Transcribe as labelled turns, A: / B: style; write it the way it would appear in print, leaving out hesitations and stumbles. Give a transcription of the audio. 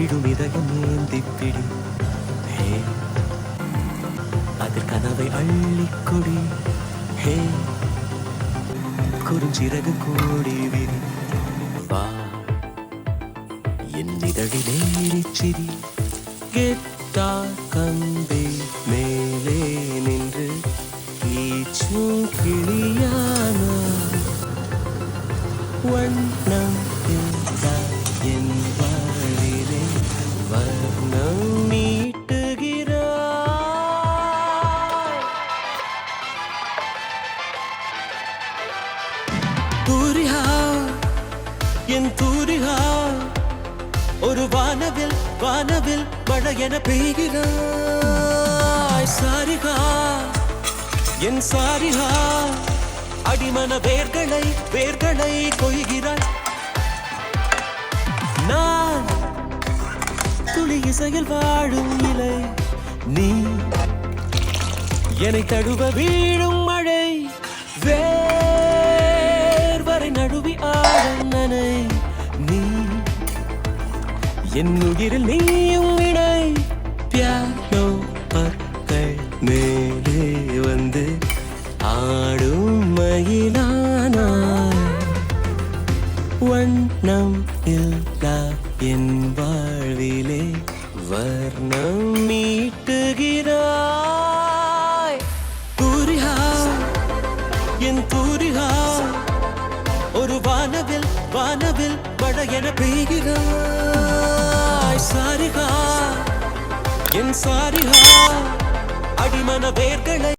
A: விழும் இதயம் ஏந்திப்பிடி ஹே அதில் கனவை அள்ளிக்கொடி ஹே குறுஞ்சிறகு கோடி விரி வா என் இதழிலேறிச்சிரி கெட்டா கம்பி மேலே நின்று ஈச்சும் கிளியான வண்ணம் என் வாழிலே வர்ணம் நீட்டுகிறாய் தூரிகா என் தூரிகா ஒரு வானவில் வானவில் மழை என பெய்கிறாய் சாரிகா என் சாரிகா அடிமன வேர்களை வேர்களை கொய்கிறாய் நான் துளி இசையில் வாழும் இலை நீ என்னை தழுவ வீழும் மழை வேர்வரை நழுவி ஆடும் நனை நீ என் உயிரில் நீயும் இணை பியானோ பற்கள் மேலே வந்து ஆடும் மயிலானாய் வண்ணம் இல்லா என் வாழ்விலே வர்ணம் மீட்டுகிறாய் தூரிகா என் தூரிகா ஒரு வானவில் வானவில் மழை என பெய்கிறாய் சாரிகா என் சாரிகா அடிமன வேர்களை